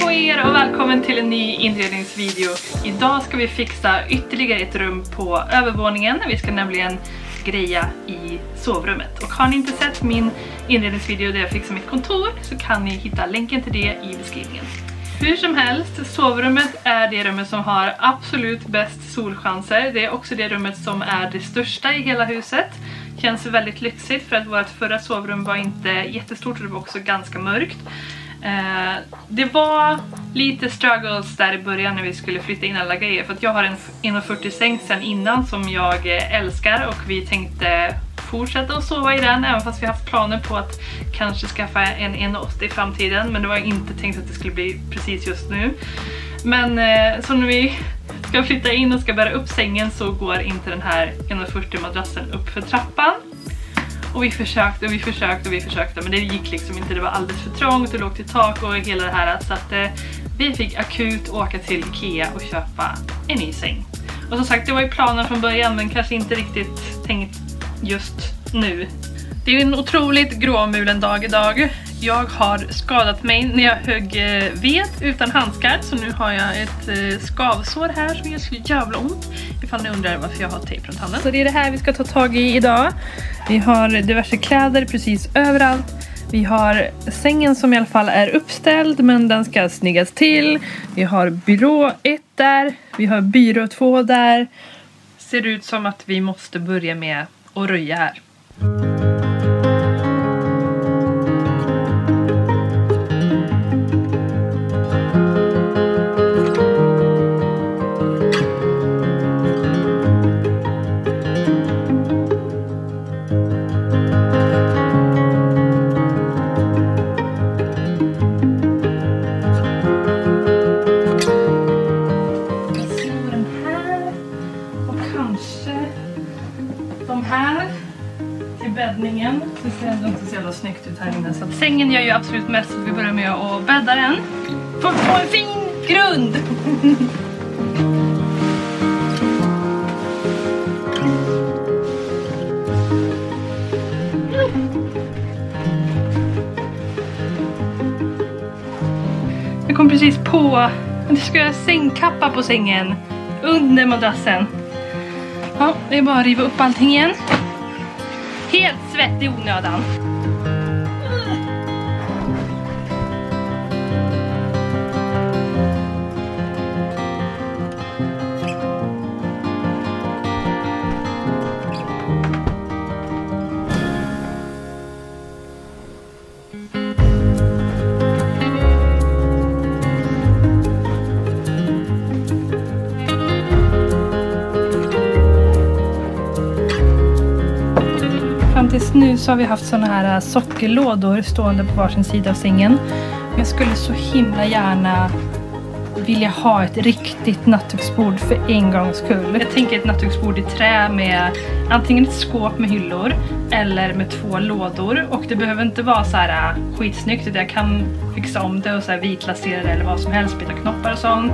på er och välkommen till en ny inredningsvideo. Idag ska vi fixa ytterligare ett rum på övervåningen. Vi ska nämligen greja i sovrummet. Och har ni inte sett min inredningsvideo där jag fixar mitt kontor så kan ni hitta länken till det i beskrivningen. Hur som helst, sovrummet är det rummet som har absolut bäst solchanser. Det är också det rummet som är det största i hela huset. Känns väldigt lyxigt för att vårt förra sovrum var inte jättestort och det var också ganska mörkt. Det var lite struggles där i början när vi skulle flytta in alla grejer. För att jag har en 1,40 säng sedan innan som jag älskar. Och vi tänkte fortsätta att sova i den. Även fast vi haft planer på att kanske skaffa en 1,80 i framtiden. Men det var inte tänkt att det skulle bli precis just nu. Men så när vi ska flytta in och ska bära upp sängen så går inte den här 1,40 madrassen upp för trappan. Och vi försökte men det gick liksom inte, det var alldeles för trångt, det låg till tak och hela det här. Så att vi fick akut åka till Ikea och köpa en ny säng. Och som sagt, det var ju planen från början men kanske inte riktigt tänkt just nu. Det är en otroligt gråmulen dag idag. Jag har skadat mig när jag högg ved utan handskar. Så nu har jag ett skavsår här som gör så jävla ont. Ifall ni undrar varför jag har tejp runt handen. Så det är det här vi ska ta tag i idag. Vi har diverse kläder precis överallt. Vi har sängen som i alla fall är uppställd men den ska snyggas till. Vi har byrå 1 där. Vi har byrå 2 där. Ser ut som att vi måste börja med att röja här. Bäddningen. Det ser ändå inte så jävla snyggt ut här inne. Så sängen gör ju absolut mest att vi börjar med att bädda den. För att få en fin grund! Jag kom precis på att det ska göra sängkappa på sängen. Under madrassen. Ja, det är bara att riva upp allting igen. Helt svett i onödan. Tills nu så har vi haft såna här sockerlådor stående på varsin sida av sängen. Jag skulle så himla gärna vilja ha ett riktigt nattduksbord för en gångs skull. Jag tänker ett nattduksbord i trä med antingen ett skåp med hyllor eller med 2 lådor. Och det behöver inte vara så här skitsnyggt. Jag kan fixa om det och så här vitlasera det eller vad som helst, byta knoppar och sånt.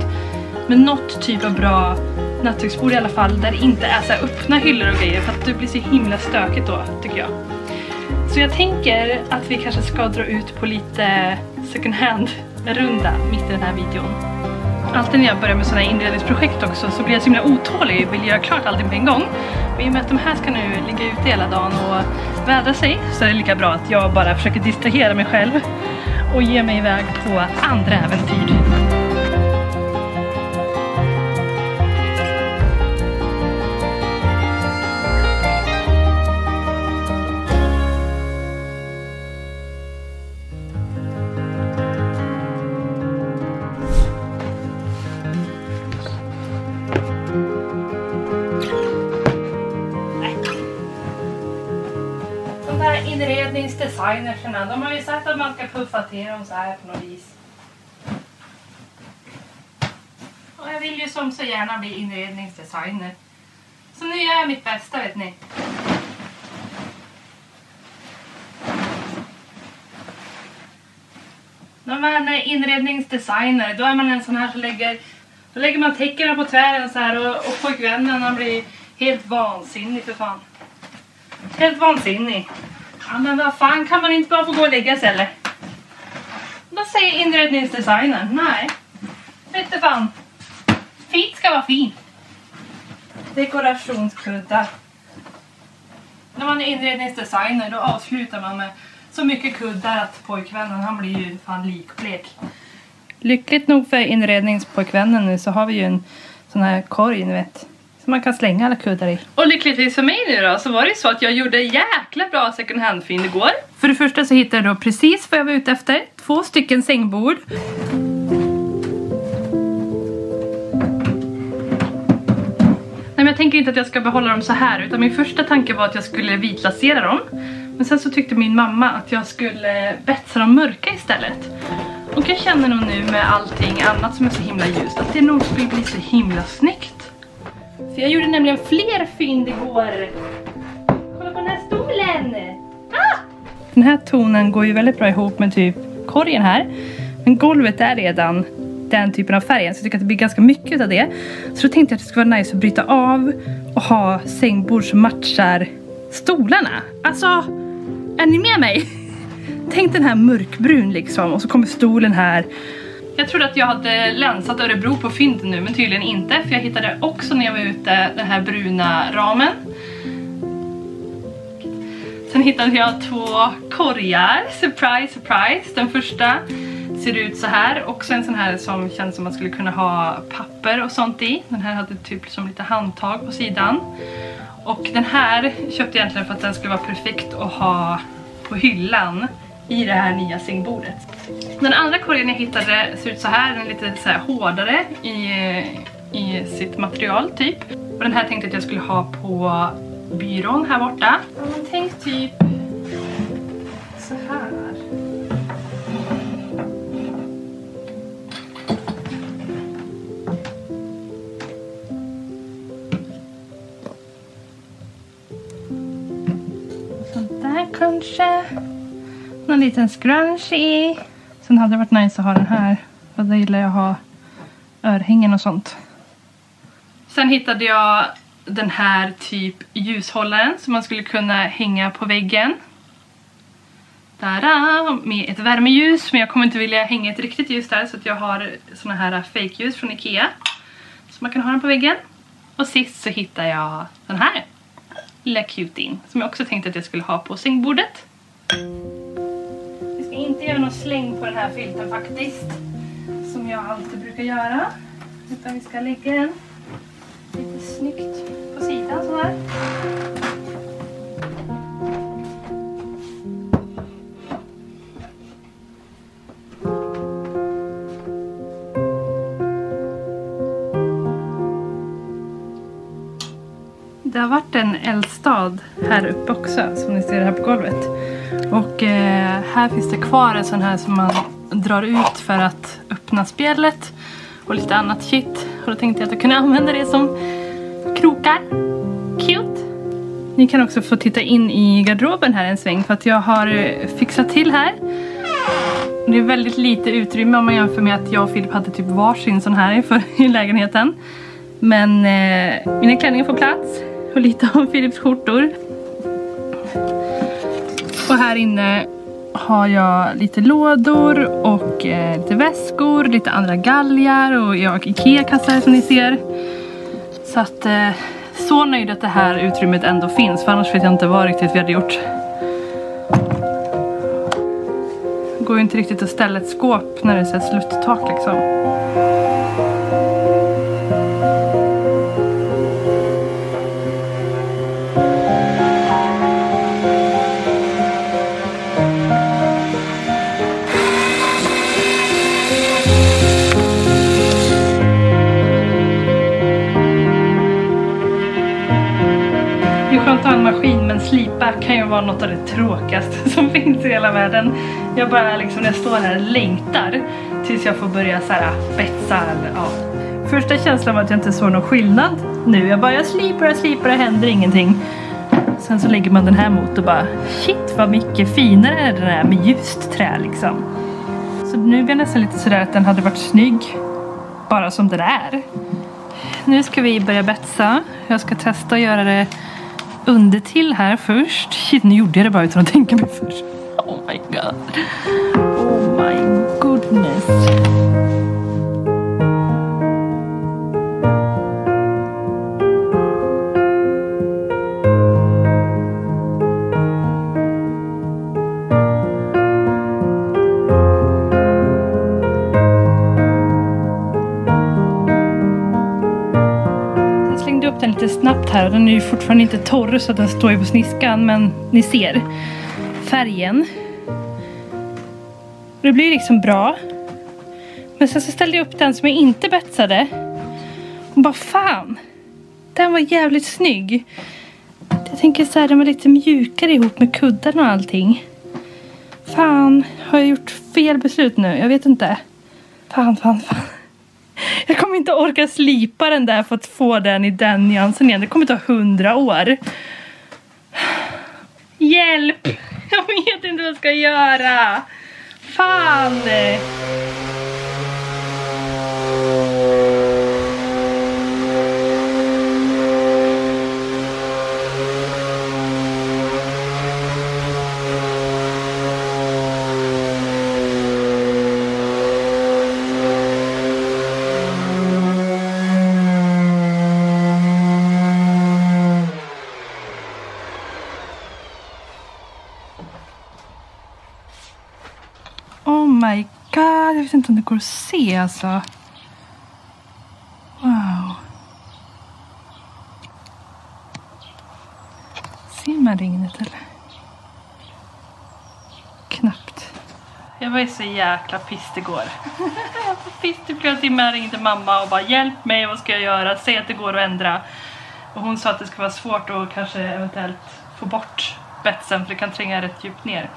Men något typ av bra nattduksbord i alla fall där det inte är så här öppna hyllor och grejer för att det blir så himla stökigt då, tycker jag. Så jag tänker att vi kanske ska dra ut på lite second hand runda mitt i den här videon. Alltid när jag börjar med sådana här inredningsprojekt också så blir jag så himla otålig och vill göra klart allting på en gång. Och i och med att de här ska nu ligga ute hela dagen och vädra sig så är det lika bra att jag bara försöker distrahera mig själv och ge mig iväg på andra äventyr. Inredningsdesignerserna, de har ju sagt att man ska puffa till dem så här på något vis. Och jag vill ju som så gärna bli inredningsdesigner. Så nu gör jag mitt bästa, vet ni. När man är inredningsdesigner, då är man en sån här som lägger man täckorna på tvären så här och pojkvännen blir helt vansinnig för fan. Helt vansinnig. Ja, men vad fan, kan man inte bara få gå och lägga sig eller? Då Vad säger inredningsdesignen? Nej. Vet du fan. Fint ska vara fint. Dekorationskuddar. När man är inredningsdesigner då avslutar man med så mycket kuddar att pojkvännen han blir ju fan likblek. Lyckligt nog för inredningspojkvännen nu så har vi ju en sån här korg, ni vet. Som man kan slänga alla kuddar i. Och lyckligtvis för mig nu då så var det så att jag gjorde jäkla bra second hand-fynd igår. För det första så hittade jag då precis vad jag var ute efter. 2 stycken sängbord. Nej, men jag tänker inte att jag ska behålla dem så här, utan min första tanke var att jag skulle vitlasera dem. Men sen så tyckte min mamma att jag skulle betsa dem mörka istället. Och jag känner nog nu med allting annat som är så himla ljust att det nog skulle bli så himla snyggt. För jag gjorde nämligen fler fynd igår. Kolla på den här stolen! Ah! Den här tonen går ju väldigt bra ihop med typ korgen här. Men golvet är redan den typen av färgen, så jag tycker att det blir ganska mycket av det. Så då tänkte jag att det skulle vara nice att bryta av och ha sängbord som matchar stolarna. Alltså, är ni med mig? Tänk den här mörkbrun liksom, och så kommer stolen här. Jag trodde att jag hade länsat Örebro på fynd nu, men tydligen inte. För jag hittade också när jag var ute den här bruna ramen. Sen hittade jag 2 korgar. Surprise, surprise. Den första ser ut så här. Också en sån här som känns som man skulle kunna ha papper och sånt i. Den här hade typ som lite handtag på sidan. Och den här köpte jag egentligen för att den skulle vara perfekt att ha på hyllan i det här nya sängbordet. Den andra korgen jag hittade ser ut så här. Den är lite så här hårdare i sitt material typ. Och den här tänkte jag att jag skulle ha på byrån här borta. Ja, men tänk typ så här. Sånt där kanske. Någon liten scrunch i. Sen hade det varit nice att ha den här. För då gillar jag att ha örhängen och sånt. Sen hittade jag den här typ ljushållaren som man skulle kunna hänga på väggen. Där, med ett värmeljus. Men jag kommer inte vilja hänga ett riktigt ljus där, så att jag har såna här fake-ljus från Ikea. Så man kan ha den på väggen. Och sist så hittade jag den här lilla cutin som jag också tänkte att jag skulle ha på sängbordet. Vi ska inte göra någon släng på den här filten faktiskt, som jag alltid brukar göra. Utan vi ska lägga den lite snyggt på sidan så här. Det har varit en eldstad här uppe också, som ni ser här på golvet. Och här finns det kvar en sån här som man drar ut för att öppna spjället och lite annat shit. Och då tänkte jag att jag kunde använda det som krokar. Cute! Ni kan också få titta in i garderoben här en sväng, för att jag har fixat till här. Det är väldigt lite utrymme om man jämför med att jag och Filip hade typ varsin sån här i lägenheten. Men mina klänningar får plats. Och lite av Filips skjortor. Och här inne har jag lite lådor och lite väskor, lite andra galgar och jag Ikea-kassar som ni ser. Så att så nöjd att det här utrymmet ändå finns, för annars vet jag inte vad riktigt vi hade gjort. Det går ju inte riktigt att ställa ett skåp när det är så här sluttak liksom. Att ha en maskin, men slipa kan ju vara något av det tråkigaste som finns i hela världen. Jag bara liksom, när jag står här, längtar tills jag får börja så här betsa eller, ja. Första känslan var att jag inte såg någon skillnad nu. Jag slipar, det händer ingenting. Sen så lägger man den här mot och bara, shit vad mycket finare är den här med ljust trä liksom. Så nu blir jag nästan lite sådär att den hade varit snygg bara som den är. Nu ska vi börja betsa. Jag ska testa att göra det under till här först. Shit, nu gjorde jag det bara utan att tänka mig först. Oh my god. Oh my god. goodness. Jag slängde upp den lite snabbt här och den är ju fortfarande inte torr så den står ju på sniskan, men ni ser färgen. Det blir liksom bra. Men sen så ställde jag upp den som jag inte betsade. Och bara fan. Den var jävligt snygg. Jag tänker så här, den var lite mjukare ihop med kudden och allting. Fan, har jag gjort fel beslut nu? Jag vet inte. Fan. Jag kommer inte orka slipa den där för att få den i den nyansen igen. Det kommer ta 100 år. Hjälp! Jag vet inte vad jag ska göra. Fan! Oh my god, jag vet inte om det går att se alltså. Wow. Ser man regnet eller? Knappt. Jag var så jäkla pissed igår. Jag var pissed i flera timmar, ringde mamma och bara hjälp mig, vad ska jag göra? Säg att det går att ändra. Och hon sa att det ska vara svårt att kanske eventuellt få bort betsen för det kan tränga rätt djupt ner.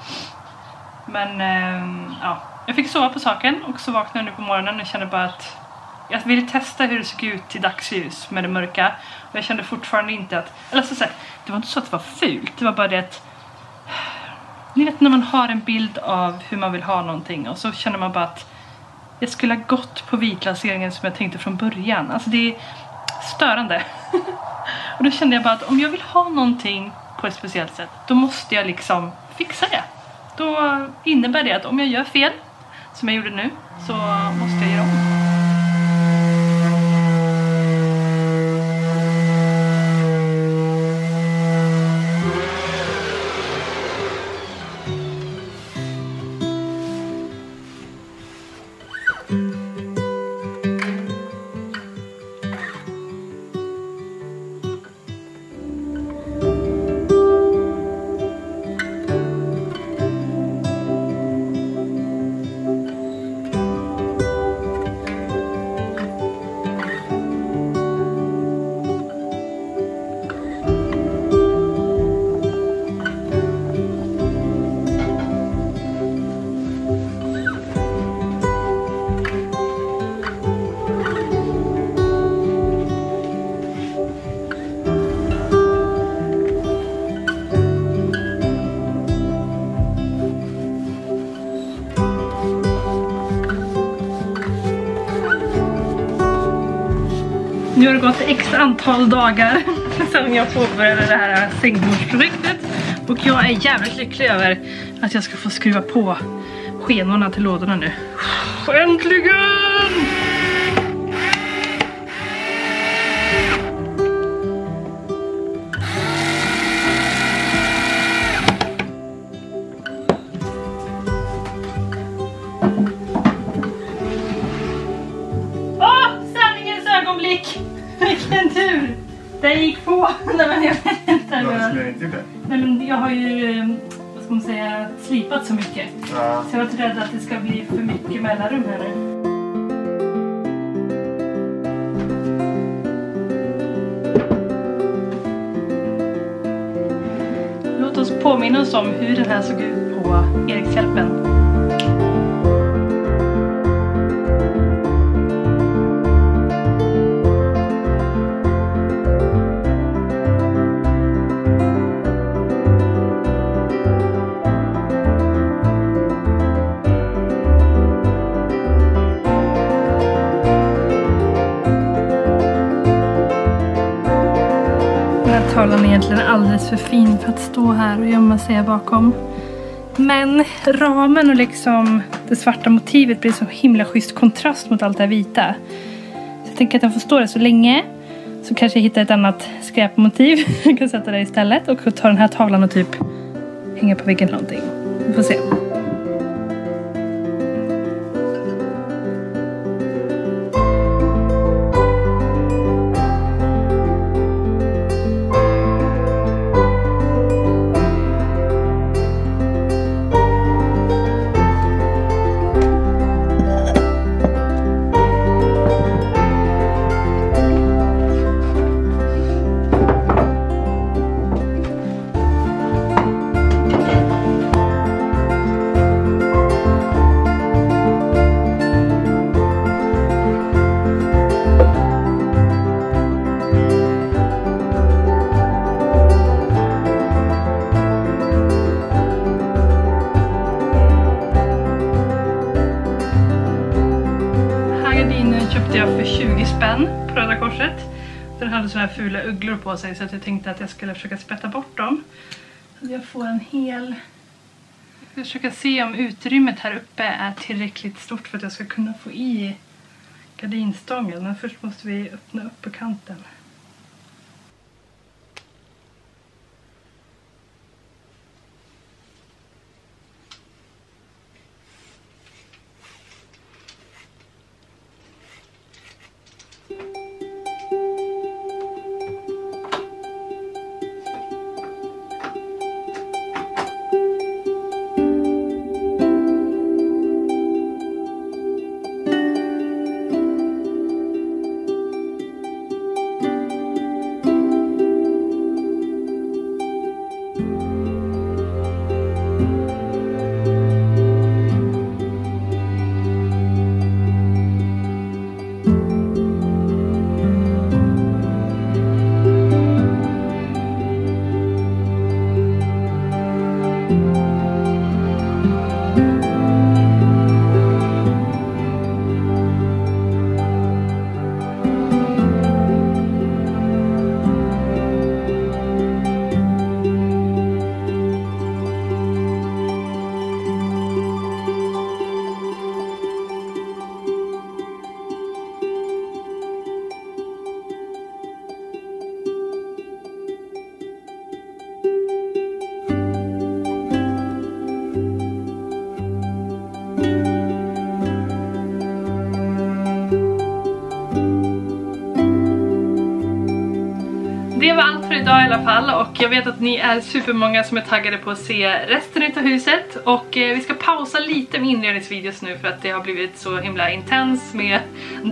Men ja, jag fick sova på saken och så vaknade jag nu på morgonen och kände bara att jag ville testa hur det såg ut i dagsljus med det mörka. Och jag kände fortfarande inte att, eller så här, det var inte så att det var fult. Det var bara det att, ni vet när man har en bild av hur man vill ha någonting och så känner man bara att jag skulle ha gått på vitlaseringen som jag tänkte från början. Alltså det är störande. Och då kände jag bara att om jag vill ha någonting på ett speciellt sätt, då måste jag liksom fixa det. Då innebär det att om jag gör fel, som jag gjorde nu, så måste jag göra om. Nu har det gått x antal dagar sedan jag påbörjade det här sängbordsprojektet. Och jag är jävligt lycklig över att jag ska få skruva på skenorna till lådorna nu. Äntligen! Vilken tur! Det gick på. Nej men jag vet inte. Nej men jag har ju, vad ska man säga, slipat så mycket. Ja. Så jag var rädd att det ska bli för mycket mellanrum här nu. Låt oss påminna oss om hur den här såg ut på Erikshjälpen. Tavlan är egentligen alldeles för fin för att stå här och gömma sig bakom. Men ramen och liksom det svarta motivet blir så himla schysst kontrast mot allt det här vita. Så jag tänker att den får stå där så länge. Så kanske jag hittar ett annat skräpmotiv. Jag kan sätta det istället och ta den här tavlan och typ hänga på väggen eller någonting. Vi får se. Köpte jag för 20 spänn på Röda Korset. Den hade såna här fula ugglor på sig så att jag tänkte att jag skulle försöka sprätta bort dem. Så jag får en hel... Jag ska försöka se om utrymmet här uppe är tillräckligt stort för att jag ska kunna få i gardinstången. Men först måste vi öppna upp på kanten. Det var allt för idag i alla fall och jag vet att ni är supermånga som är taggade på att se resten av huset och vi ska pausa lite med inredningsvideos nu för att det har blivit så himla intens med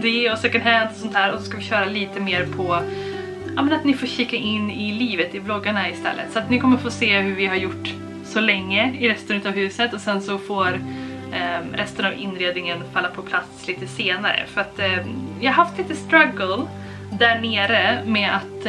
det och second hand och sånt här och så ska vi köra lite mer på att ni får kika in i livet i vloggarna istället så att ni kommer få se hur vi har gjort så länge i resten av huset och sen så får resten av inredningen falla på plats lite senare för att jag har haft lite struggle där nere med att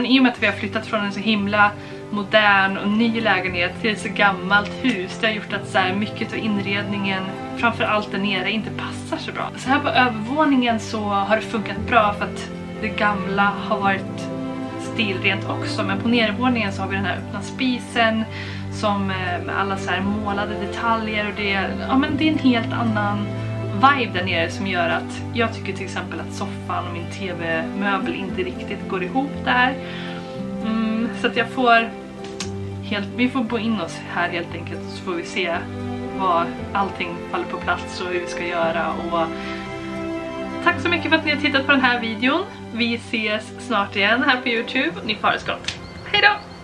i och med att vi har flyttat från en så himla modern och ny lägenhet till ett så gammalt hus, det har gjort att så här, mycket av inredningen framförallt där nere inte passar så bra. Så här på övervåningen så har det funkat bra för att det gamla har varit stilrent också, men på nedervåningen så har vi den här öppna spisen som med alla så här målade detaljer och det är en helt annan vibe där nere som gör att jag tycker till exempel att soffan och min tv-möbel inte riktigt går ihop där. Så att vi får bo in oss här helt enkelt och så får vi se vad allting faller på plats och hur vi ska göra. Och tack så mycket för att ni har tittat på den här videon. Vi ses snart igen här på YouTube. Ni får det så gott. Hej då!